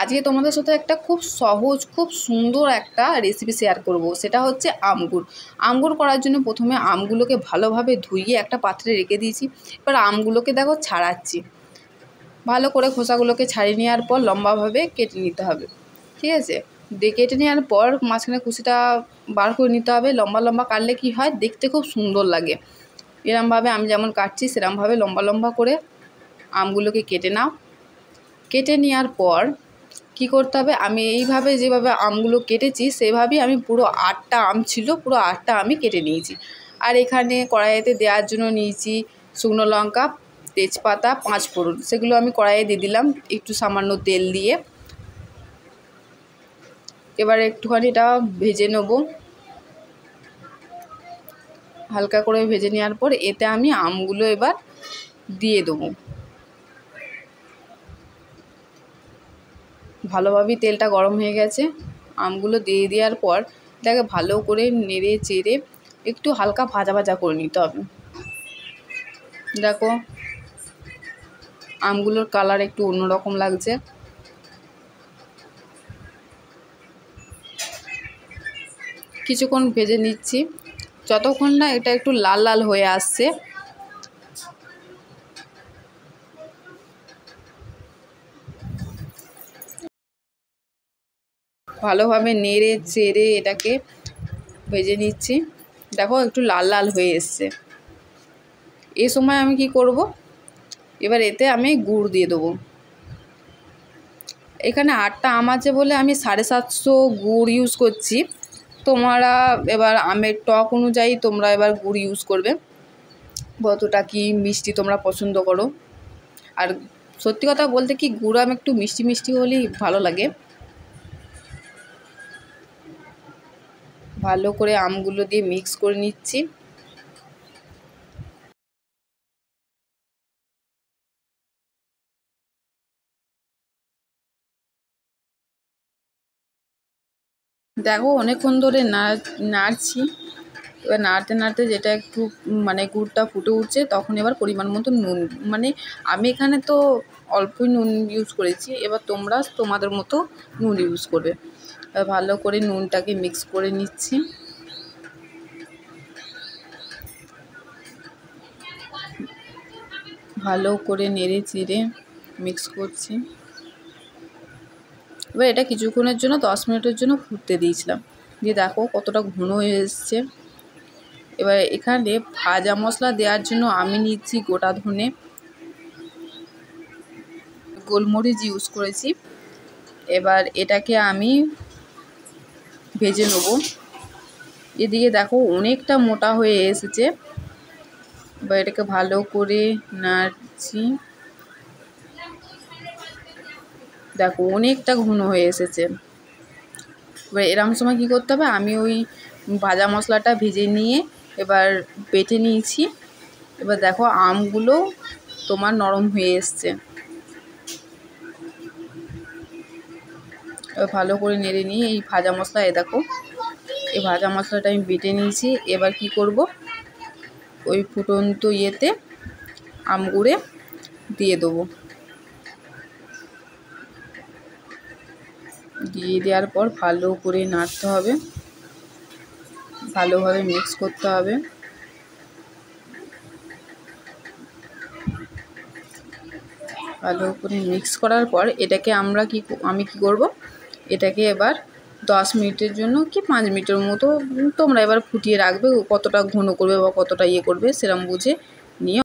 আজকে তোমাদের সাথে একটা খুব সহজ খুব সুন্দর একটা রেসিপি শেয়ার করব। সেটা হচ্ছে আমগুড় করার জন্য প্রথমে আমগুলোকে ভালোভাবে ধুইয়ে একটা পাত্রে রেখে দিয়েছি। এবার আমগুলোকে দেখো ছাড়াচ্ছি, ভালো করে খোসাগুলোকে ছাড়িয়ে নেওয়ার পর লম্বাভাবে কেটে নিতে হবে। ঠিক আছে, কেটে নেওয়ার পর মাঝখানে কুচিটা বার করে নিতে হবে। লম্বা লম্বা কাটলে কি হয়, দেখতে খুব সুন্দর লাগে। এরমভাবে আমি যেমন কাটছি সেরমভাবে লম্বা লম্বা করে আমগুলোকে কেটে নাও। কেটে নেওয়ার পর কি করতে হবে, আমি এইভাবে যেভাবে আমগুলো কেটেছি সেভাবেই আমি পুরো 8টা আম ছিল, পুরো 8টা আমি কেটে নিয়েছি। আর এখানে কড়াইতে দেওয়ার জন্য নিয়েছি শুকনো লঙ্কা, তেজপাতা, 5 ফোড়ন। সেগুলো আমি কড়াইয়ে দিয়ে দিলাম একটু সামান্য তেল দিয়ে। এবার একটুখানি এটা ভেজে নেব। হালকা করে ভেজে নেওয়ার পর এতে আমি আমগুলো এবার দিয়ে দেবো। ভালোভাবেই তেলটা গরম হয়ে গেছে। আমগুলো দিয়ে দেওয়ার পর এটাকে ভালো করে নেড়ে চেড়ে একটু হালকা ভাজা ভাজা করে নিতে হবে। দেখো আমগুলোর কালার একটু অন্যরকম লাগছে। কিছুক্ষণ ভেজে নিচ্ছি, যতক্ষণ না এটা একটু লাল লাল হয়ে আসছে। ভালোভাবে নেড়ে চেড়ে এটাকে ভেজে নিচ্ছি। দেখো একটু লাল লাল হয়ে এসছে। এই সময় আমি কি করব, এবার এতে আমি গুড় দিয়ে দেবো। এখানে 8টা আম আছে বলে আমি 750 গুড় ইউজ করছি। তোমরা এবার আমের টক অনুযায়ী তোমরা এবার গুড় ইউজ করবে, কতটা কি মিষ্টি তোমরা পছন্দ করো। আর সত্যি কথা বলতে কি, গুড় আম একটু মিষ্টি মিষ্টি হলেই ভালো লাগে। ভালো করে আমগুলো দিয়ে মিক্স করে নিচ্ছি। দেখো অনেকক্ষণ ধরে নাড়ছি। এবার নাড়তে নাড়তে যেটা একটু মানে গুড়টা ফুটে উঠছে, তখন এবার পরিমাণ মতো নুন, মানে আমি এখানে তো অল্পই নুন ইউজ করেছি, এবার তোমরা তোমাদের মতো নুন ইউজ করবে। ভালো করে নুনটাকে মিক্স করে নিচ্ছি। ভালো করে নেড়ে চেড়ে মিক্স করছি। এবার এটা কিছুক্ষণের জন্য 10 মিনিটের জন্য ফুটতে দিয়েছিলাম, দিয়ে দেখো কতটা ঘন হয়ে এসছে। এবার এখানে ভাজা মশলা দেওয়ার জন্য আমি নিচ্ছি গোটা ধনে, গোলমরিচ ইউজ করেছি। এবার এটাকে আমি ভেজে নেব। এদিকে দেখো অনেকটা মোটা হয়ে এসেছে। এবার এটাকে ভালো করে নাড়ছি। দেখো অনেকটা ঘন হয়ে এসেছে। এবার এরকম সময় কী করতে হবে, আমি ওই ভাজা মশলাটা ভেজে নিয়ে এবার বেটে নিয়েছি। এবার দেখো আমগুলো তোমার নরম হয়ে এসছে। এবার ভালো করে নেড়ে নিয়ে এই ভাজা মশলা, দেখো এই ভাজা মশলাটা আমি বেটে নিয়েছি। এবার কি করব, ওই ফুটন্ত ইয়েতে আমগুড়ে দিয়ে দেবো। দিয়ে দেওয়ার পর ভালো করে নাড়তে হবে, ভালোভাবে মিক্স করতে হবে। ভালো করে মিক্স করার পর এটাকে আমি কি করব, এটাকে এবার 10 মিনিটের জন্য কি 5 মিনিটের মতো তোমরা এবার ফুটিয়ে রাখবে। কতটা ঘন করবে বা কতটা ইয়ে করবে সেরকম বুঝে নিয়ে